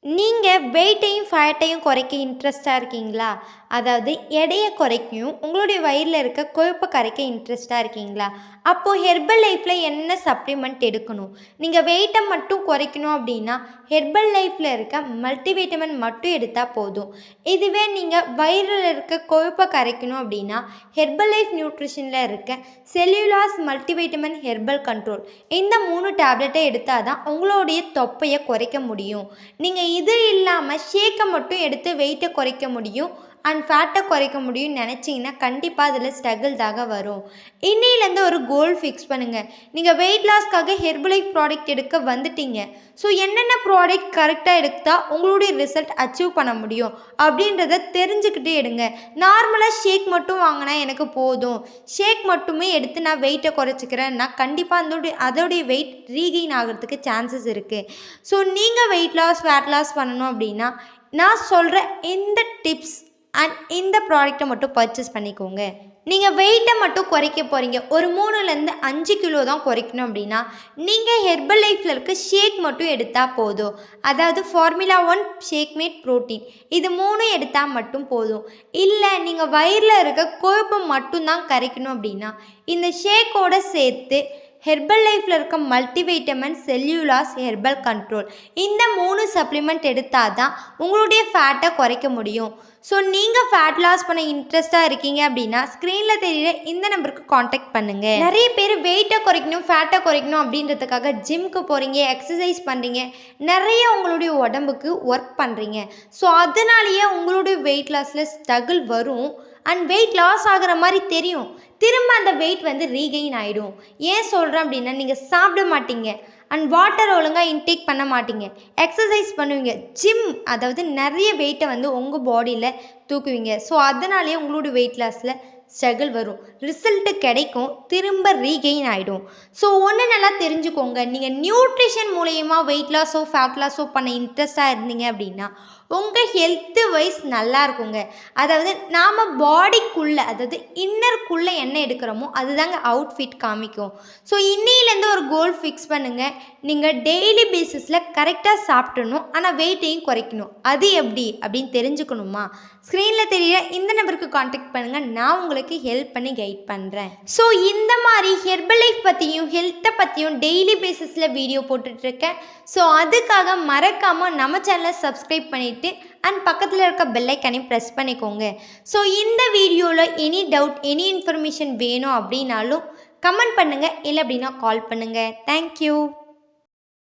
நீங்கள் வெயிட்டையும் ஃபேட்டையும் குறைக்க இன்ட்ரெஸ்ட்டாக இருக்கீங்களா? அதாவது எடையை குறைக்கும் உங்களுடைய வயிறில் இருக்க கொழுப்பை கரைக்க இன்ட்ரெஸ்ட்டாக இருக்கீங்களா? அப்போது ஹெர்பல் லைஃப்பில் என்ன சப்ளிமெண்ட் எடுக்கணும்? நீங்கள் வெயிட்டை மட்டும் குறைக்கணும் அப்படின்னா ஹெர்பல் லைஃப்பில் இருக்க மல்டிவிட்டமின் மட்டும் எடுத்தால் போதும். இதுவே நீங்கள் வயிறில் இருக்க கொழுப்பை கரைக்கணும் அப்படின்னா ஹெர்பல் லைஃப் நியூட்ரிஷனில் இருக்க செல்லுலாஸ் மல்டிவிட்டமின் ஹெர்பல் கண்ட்ரோல் இந்த 3 டேப்லெட்டை எடுத்தால் தான் உங்களுடைய தொப்பையை குறைக்க முடியும். நீங்கள் இது இல்லாமல் ஷேக்கை மட்டும் எடுத்து வெயிட்டை குறைக்க முடியும் அண்ட் ஃபேட்டை குறைக்க முடியும்னு நினச்சிங்கன்னா கண்டிப்பாக அதில் ஸ்ட்ரகிள் தாங்க வரும். இன்னிலேருந்து ஒரு கோல் ஃபிக்ஸ் பண்ணுங்கள். நீங்கள் வெயிட் லாஸ்க்காக ஹெர்பலைஃப் ப்ராடக்ட் எடுக்க வந்துட்டீங்க. ஸோ என்னென்ன ப்ராடக்ட் கரெக்டாக எடுத்தால் உங்களுடைய ரிசல்ட் அச்சீவ் பண்ண முடியும் அப்படின்றத தெரிஞ்சுக்கிட்டே எடுங்க. நார்மலாக ஷேக் மட்டும் வாங்கினா எனக்கு போதும், ஷேக் மட்டுமே எடுத்து நான் வெயிட்டை குறைச்சிக்கிறேன்னா கண்டிப்பாக அதோடைய வெயிட் ரீகெயின் ஆகிறதுக்கு சான்சஸ் இருக்குது. ஸோ நீங்கள் வெயிட் லாஸ் ஃபேட் லாஸ் பண்ணணும் அப்படின்னா நான் சொல்கிற இந்த டிப்ஸ் அண்ட் இந்த ப்ராடக்டை மட்டும் பர்ச்சேஸ் பண்ணிக்கோங்க. நீங்கள் வெயிட்டை மட்டும் குறைக்க போகிறீங்க, ஒரு 3லேருந்து 5 கிலோ தான் குறைக்கணும் அப்படின்னா நீங்கள் ஹெர்பல் லைஃப்பில் இருக்க ஷேக் மட்டும் எடுத்தால் போதும். அதாவது ஃபார்முலா 1 ஷேக் மேட் ப்ரோட்டீன் இது 3 எடுத்தால் மட்டும் போதும். இல்லை நீங்கள் வயிறில் இருக்க கொழுப்பை மட்டும்தான் கரைக்கணும் அப்படின்னா இந்த ஷேக்கோடு சேர்த்து ஹெர்பல் லைஃப்பில் இருக்க மல்டிவைட்டமின் செல்லுலாஸ் ஹெர்பல் கண்ட்ரோல் இந்த 3 சப்ளிமெண்ட் எடுத்தால் தான் உங்களுடைய ஃபேட்டை குறைக்க முடியும். ஸோ நீங்கள் ஃபேட் லாஸ் பண்ண இன்ட்ரெஸ்ட்டாக இருக்கீங்க அப்படின்னா ஸ்க்ரீனில் தெரியுற இந்த நம்பருக்கு காண்டாக்ட் பண்ணுங்கள். நிறைய பேர் வெயிட்டை குறைக்கணும் ஃபேட்டை குறைக்கணும் அப்படின்றதுக்காக ஜிம்க்கு போகிறீங்க, எக்ஸசைஸ் பண்ணுறீங்க, நிறைய உங்களுடைய உடம்புக்கு ஒர்க் பண்ணுறீங்க. ஸோ அதனாலேயே உங்களுடைய வெயிட் லாஸில் ஸ்ட்ரகிள் வரும் அண்ட் வெயிட் லாஸ் ஆகிற மாதிரி தெரியும், திரும்ப அந்த வெயிட் ரீகெயின் ஆகிடும். ஏன் சொல்கிறேன் அப்படின்னா நீங்கள் சாப்பிட மாட்டீங்க அண்ட் வாட்டர் ஒழுங்காக இன்டேக் பண்ண மாட்டீங்க, எக்ஸசைஸ் பண்ணுவீங்க, ஜிம் அதாவது நிறைய வெயிட்டை உங்கள் பாடியில் தூக்குவீங்க. ஸோ அதனாலேயே உங்களோட வெயிட் லாஸில் ஸ்ட்ரகிள் வரும், ரிசல்ட்டு கிடைக்கும், திரும்ப ரீகெயின் ஆகிடும். ஸோ ஒன்று நல்லா தெரிஞ்சுக்கோங்க, நீங்கள் நியூட்ரிஷன் மூலயமா வெயிட் லாஸோ ஃபேட் லாஸோ பண்ண இன்ட்ரெஸ்ட்டாக இருந்தீங்க அப்படின்னா உங்கள் ஹெல்த்து வைஸ் நல்லா இருக்குங்க. அதாவது நாம் பாடிக்குள்ளே அதாவது இன்னருக்குள்ளே என்ன எடுக்கிறோமோ அதுதாங்க அவுட்ஃபிட் காமிக்கும். ஸோ இன்னிலேருந்து ஒரு கோல் ஃபிக்ஸ் பண்ணுங்கள். நீங்கள் டெய்லி பேசிஸில் கரெக்டாக சாப்பிடணும், ஆனால் வெயிட்டையும் குறைக்கணும். அது எப்படி அப்படின்னு தெரிஞ்சுக்கணுமா? ஸ்க்ரீனில் தெரிய இந்த நம்பருக்கு காண்டாக்ட் பண்ணுங்கள், நான் உங்களுக்கு ஹெல்ப் பண்ணி கைட் பண்ணுறேன். ஸோ இந்த மாதிரி ஹெர்பல் லைஃப் பற்றியும் ஹெல்த்தை பற்றியும் டெய்லி பேசிஸில் வீடியோ போட்டுட்ருக்கேன். ஸோ அதுக்காக மறக்காமல் நம்ம சேனலை சப்ஸ்கிரைப் பண்ணிவிட்டு அண்ட் பக்கத்தில் இருக்க பெல் ஐக்கானையும் ப்ரெஸ் பண்ணிக்கோங்க. ஸோ இந்த வீடியோவில் எனி டவுட் எனி இன்ஃபர்மேஷன் வேணும் அப்படின்னாலும் கமெண்ட் பண்ணுங்கள், இல்லை அப்படின்னா கால் பண்ணுங்கள். தேங்க்யூ.